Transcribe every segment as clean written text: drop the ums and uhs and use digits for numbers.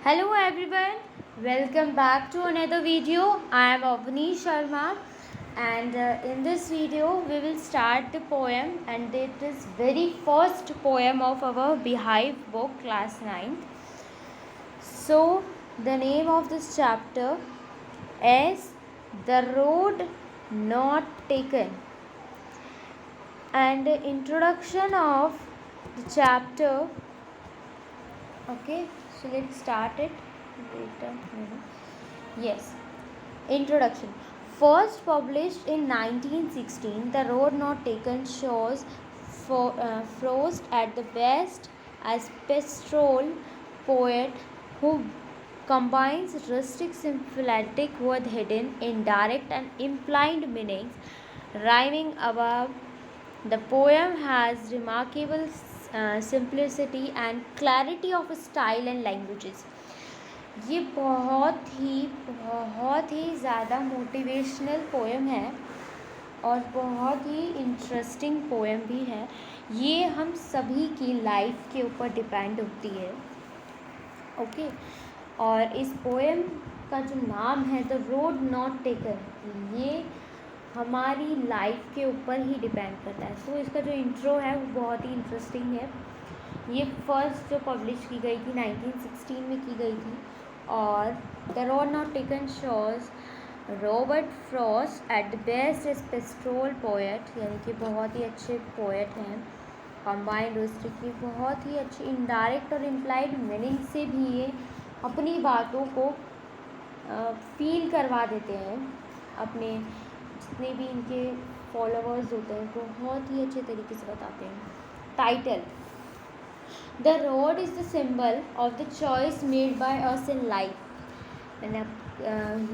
Hello everyone, welcome back to another video. I am Avani Sharma and in this video we will start the poem, and it is very first poem of our Beehive book class 9th. So the name of this chapter is The Road Not Taken, and the introduction of the chapter. Okay, so let's start it. Wait a minute. Yes. Introduction. First published in 1916, The Road Not Taken shows Frost at the best as pastoral poet who combines rustic symphatic with hidden, indirect and implied meanings rhyming above. The poem has remarkable simplicity and clarity of style and languages. ये बहुत ही ज़्यादा motivational poem है और बहुत ही interesting poem भी है. ये हम सभी की लाइफ के ऊपर डिपेंड होती है. ओके, और इस पोएम का जो नाम है द रोड नॉट टेकन, ये हमारी लाइफ के ऊपर ही डिपेंड करता है. सो इसका जो इंट्रो है वो बहुत ही इंटरेस्टिंग है. ये फर्स्ट जो पब्लिश की गई थी 1916 में की गई थी. और the road not taken shows Robert Frost at the best is पेस्ट्रोल poet, यानी कि बहुत ही अच्छे पोएट हैं. कंबाइंड उसकी बहुत ही अच्छी इनडायरेक्ट और इम्प्लाइड मीनिंग से भी ये अपनी बातों को फील करवा देते हैं. अपने जितने भी इनके फॉलोअर्स होते हैं बहुत ही अच्छे तरीके से बताते हैं. Title the road is the symbol of the choice made by us in life. मैंने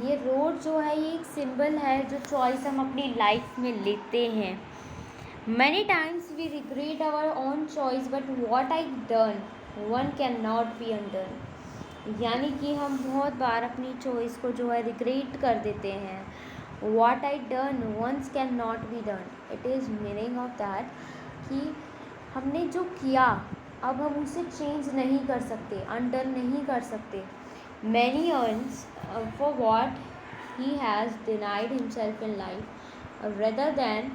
ये रोड जो है ये एक सिंबल है जो चॉइस हम अपनी लाइफ में लेते हैं. Many times we regret our own choice but what I done one can not be undone. यानी कि हम बहुत बार अपनी चॉइस को जो है रिग्रेट कर देते हैं. What I done once can not be done. It is meaning of that कि हमने जो किया अब हम उसे चेंज नहीं कर सकते, अनडन नहीं कर सकते. Many earns for what he has denied himself in life rather than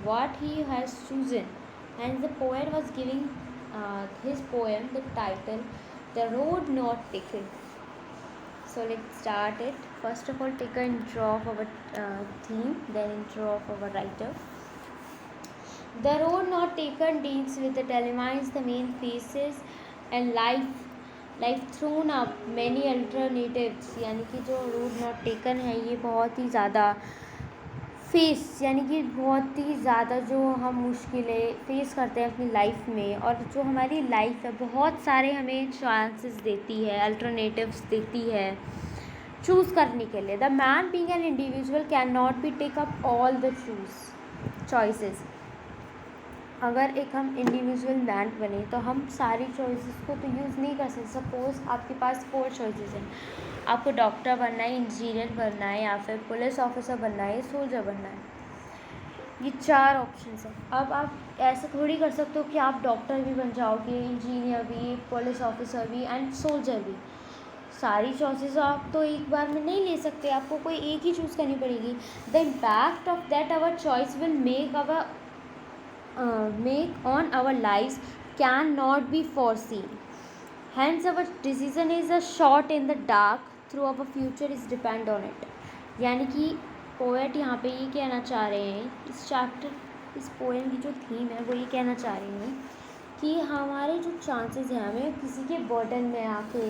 what he has chosen. And the poet was giving his poem the title The Road Not Taken. So let's start it. First of all, take an intro of our theme, then intro of our writer. The Road Not Taken deals with the determines the main faces and life thrown up many alternatives. यानी कि जो road not taken है ये बहुत ही ज़्यादा face, यानी कि बहुत ही ज़्यादा जो हम मुश्किलें फेस करते हैं अपनी लाइफ में, और जो हमारी लाइफ है बहुत सारे हमें चांसेस देती है, अल्टरनेटिव्स देती है चूज़ करने के लिए. The man being an individual can not be take up all the choices. अगर एक हम इंडिविजुअल मैन बने तो हम सारी चॉइसेस को तो यूज़ नहीं कर सकते. सपोज़ आपके पास 4 चॉइसेस हैं. आपको डॉक्टर बनना है, इंजीनियर बनना है, या फिर पुलिस ऑफिसर बनना है, सोल्जर बनना है. ये 4 ऑप्शंस हैं. अब आप ऐसा थोड़ी कर सकते हो कि आप डॉक्टर भी बन जाओगे, इंजीनियर भी, पुलिस ऑफिसर भी एंड सोल्जर भी. सारी चॉइसेस आप तो एक बार में नहीं ले सकते, आपको कोई एक ही चूज़ करनी पड़ेगी. The impact of that our choice will make on our lives cannot be foreseen. Hence our decision is a shot in the dark through our future is depend on it. यानी कि poet यहाँ पे ये कहना चाह रहे हैं, इस पोएम की जो थीम है वो ये कहना चाह रहे हैं कि हमारे जो चांसेस हैं हमें किसी के बर्डन में आके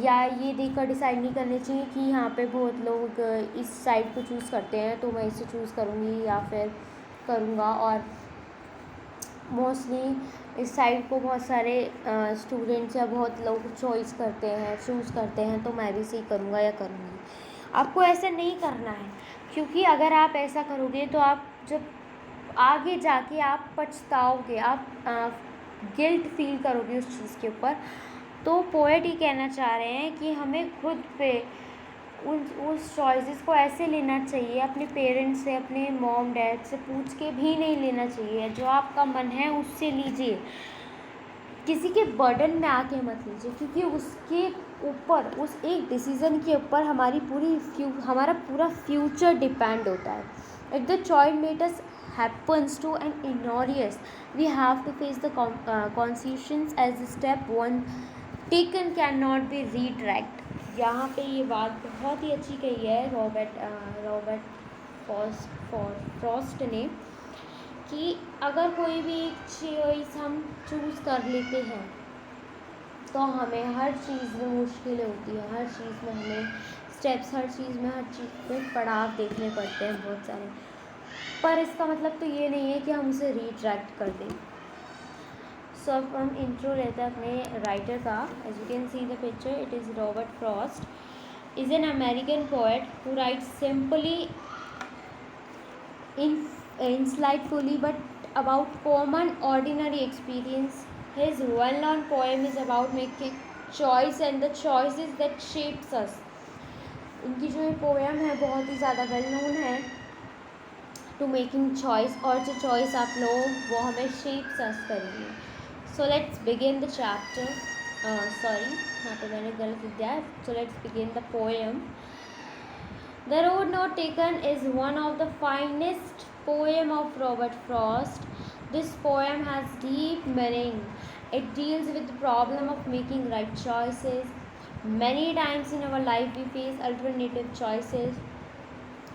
या ये देखकर डिसाइड नहीं करने चाहिए कि यहाँ पे बहुत लोग इस साइड को चूज़ करते हैं तो मैं इसे चूज़ करूँगी या फिर करूँगा. और मोस्टली इस साइड को बहुत सारे स्टूडेंट्स या बहुत लोग चॉइस करते हैं, चूज़ करते हैं, तो मैं भी सही करूँगा या करूँगी. आपको ऐसा नहीं करना है, क्योंकि अगर आप ऐसा करोगे तो आप जब आगे जाके आप पछताओगे, आप गिल्ट फील करोगे उस चीज़ के ऊपर. तो पोएट ही कहना चाह रहे हैं कि हमें खुद पे उस चॉइसेस को ऐसे लेना चाहिए, अपने पेरेंट्स से, अपने मॉम डैड से पूछ के भी नहीं लेना चाहिए. जो आपका मन है उससे लीजिए, किसी के बर्डन में आके मत लीजिए, क्योंकि उसके ऊपर, उस एक डिसीज़न के ऊपर हमारा पूरा फ्यूचर डिपेंड होता है. If the choice made us happens to an ignorance, we have to face the consequences as step one taken cannot be retracked. यहाँ पे ये बात बहुत ही अच्छी कही है रॉबर्ट फ्रॉस्ट ने, कि अगर कोई भी एक चॉइस हम चूज़ कर लेते हैं तो हमें हर चीज़ में मुश्किलें होती है, हर चीज़ में हमें स्टेप्स, हर चीज़ में पड़ाव देखने पड़ते हैं बहुत सारे. पर इसका मतलब तो ये नहीं है कि हम उसे रिट्रैक्ट कर दें. सो अब हम इंट्रो लेते हैं अपने राइटर का. As you can see the picture, it is Robert Frost is an American poet who writes simply insightfully but about common ordinary experience. His well-known poem is about making choice and the choices that shapes us. इनकी जो ये poem है बहुत ही ज़्यादा well known है, to making choice, और जो choice आप लो वो हमें शेप्स अस करेंगे. So let's begin the chapter. Sorry, यहाँ पे मैंने गलत लिख दिया है. So let's begin the poem. The Road Not Taken is one of the finest poem of Robert Frost. This poem has deep meaning. It deals with the problem of making right choices. Many times in our life we face alternative choices.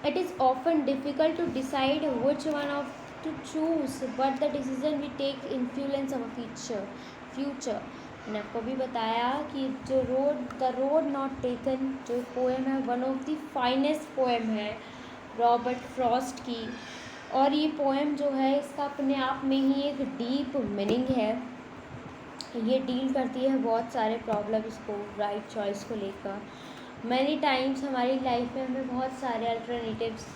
It is often difficult to decide which one of to choose, but the decision we take influence our future. मैंने आपको भी बताया कि जो the road not taken जो poem है, one of the finest poem है Robert Frost की. और ये पोएम जो है इसका अपने आप में ही एक डीप मीनिंग है. ये डील करती है बहुत सारे प्रॉब्लम्स को, राइट चॉइस को लेकर. मैनी टाइम्स हमारी लाइफ में हमें बहुत सारे अल्टरनेटिव्स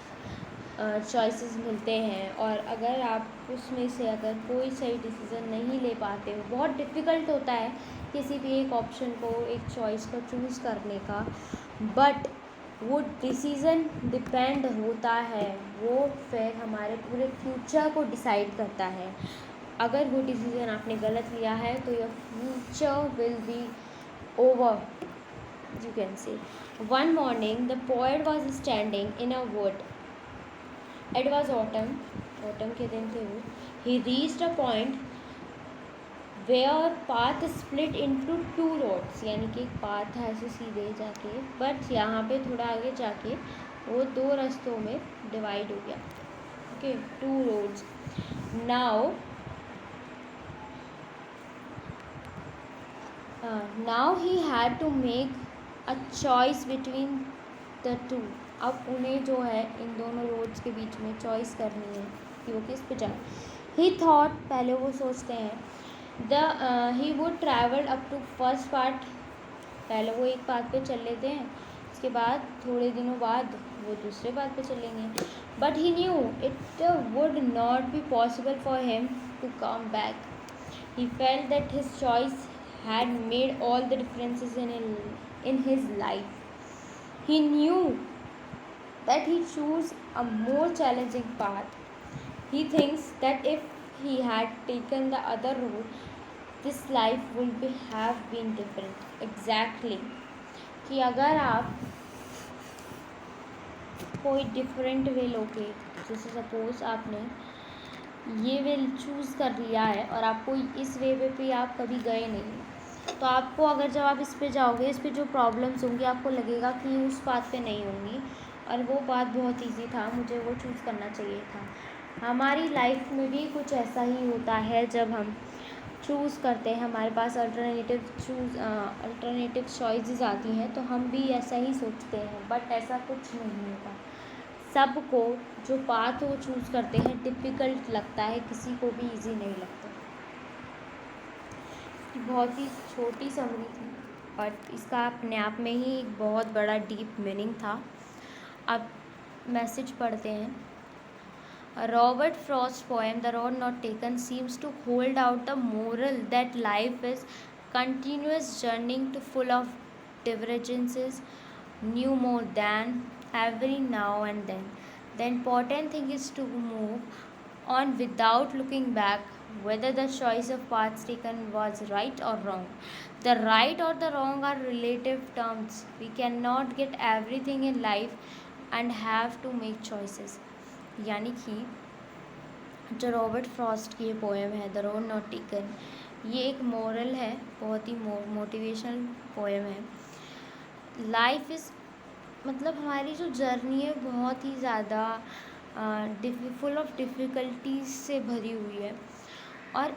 चॉइसेस मिलते हैं, और अगर आप उसमें से अगर कोई सही डिसीज़न नहीं ले पाते हो, बहुत डिफ़िकल्ट होता है किसी भी एक ऑप्शन को, एक चॉइस को चूज़ करने का. बट वो डिसीज़न डिपेंड होता है, वो फिर हमारे पूरे फ्यूचर को डिसाइड करता है. अगर वो डिसीज़न आपने गलत लिया है तो your future will be over, you can say. One morning the poet was standing in a would. It was autumn के दिन थे वो. He reached a point where path split into two roads, यानी कि एक पाथ है ऐसे सीधे जाके, बट यहाँ पे थोड़ा आगे जाके वो दो रास्तों में डिवाइड हो गया. Okay, two roads. Now he had to make a choice between the two. अब उन्हें जो है इन दोनों रोड्स के बीच में चॉइस करनी है कि वो किस पे जाए. ही थॉट, पहले वो सोचते हैं, he would travel up to first part. पहले वो एक पाथ पे चल लेते हैं, उसके बाद थोड़े दिनों बाद वो दूसरे पाथ पे चलेंगे. But he knew it would not be possible for him to come back. He felt that his choice had made all the differences in his life. He knew that he chose a more challenging path. He thinks that if he had taken the other road, this life would have been different. Exactly. कि अगर आप कोई different way लोगे, जैसे suppose आपने ये वे choose कर लिया है और आपको इस वे पे आप कभी गए नहीं, तो आपको अगर जब आप इस पे जाओगे, इस पे जो प्रॉब्लम्स होंगी आपको लगेगा कि उस बात पे नहीं होंगी, और वो बात बहुत इजी था, मुझे वो चूज़ करना चाहिए था. हमारी लाइफ में भी कुछ ऐसा ही होता है. जब हम चूज़ करते हैं, हमारे पास अल्टरनेटिव चॉइसेस आती हैं, तो हम भी ऐसा ही सोचते हैं, बट ऐसा कुछ नहीं होता. सबको जो पाथ वो चूज़ करते हैं डिफ़िकल्ट लगता है, किसी को भी इजी नहीं लगता. बहुत ही छोटी समरी थी, बट इसका अपने आप में ही एक बहुत बड़ा डीप मीनिंग था. अब मैसेज पढ़ते हैं. Robert Frost's poem The Road Not Taken seems to hold out the moral that life is continuous journey to full of divergences, new more than every now and then. The important thing is to move on without looking back. whether the choice of paths taken was right or wrong. The right or the wrong are relative terms. We cannot get everything in life and have to make choices. यानी कि जो Robert Frost की ये poem है the road not taken, ये एक moral है, बहुत ही मोटिवेशनल पोएम है। लाइफ इज़ मतलब हमारी जो जर्नी है बहुत ही ज़्यादा फुल ऑफ डिफ़िकल्टीज से भरी हुई है, और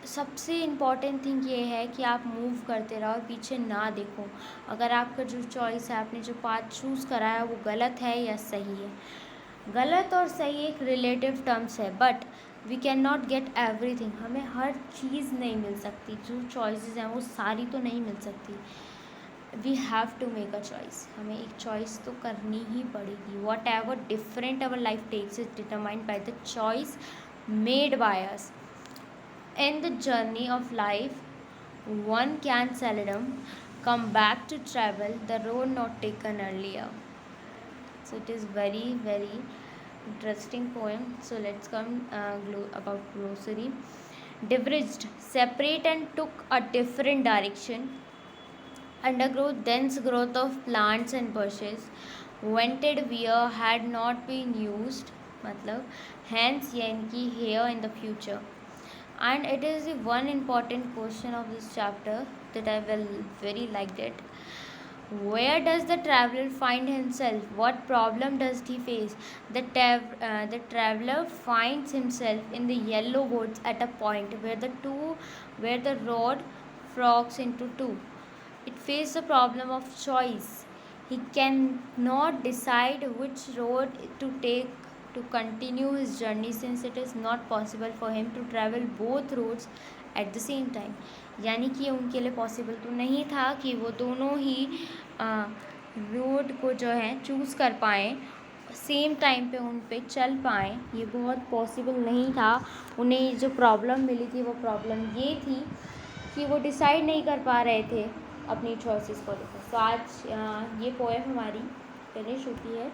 सबसे इम्पॉर्टेंट थिंग ये है कि आप मूव करते रहो और पीछे ना देखो। अगर आपका जो चॉइस है, आपने जो पाथ चूज़ करा है, वो गलत है या सही है। गलत और सही एक रिलेटिव टर्म्स है, but we can not get everything. हमें हर चीज़ नहीं मिल सकती, जो चॉइसेस हैं वो सारी तो नहीं मिल सकती। We have to make a choice, हमें एक चॉइस तो करनी ही पड़ेगी। Whatever different our life takes is determined by the choice made by us. In the journey of life, one can seldom come back to travel the road not taken earlier. So it is very, very interesting poem. So let's come about glossary. Diverged, separate and took a different direction. Undergrowth, dense growth of plants and bushes. Vented where had not been used. मतलब hence यानी here in the future. And it is the one important question of this chapter that I will very liked it. Where does the traveler find himself? What problem does he face? The traveler finds himself in the yellow woods at a point where the road forks into two. It faces the problem of choice. He cannot decide which road to take to continue his journey, since it is not possible for him to travel both roads at the same time. यानी कि उनके लिए possible तो नहीं था कि वो दोनों ही रोड को जो है चूज़ कर पाएँ, सेम टाइम पे उन पे चल पाएँ, ये बहुत पॉसिबल नहीं था। उन्हें जो प्रॉब्लम मिली थी वो प्रॉब्लम ये थी कि वो डिसाइड नहीं कर पा रहे थे अपनी चॉइसेस को लेकर। तो आज ये पोएम हमारी फिनिश होती है,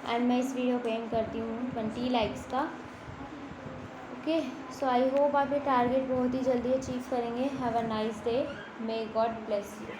एंड मैं इस वीडियो को एम करती हूँ 20 लाइक्स का। ओके, सो आई होप आप ये टारगेट बहुत ही जल्दी अचीव करेंगे। Have a nice day, may God bless you.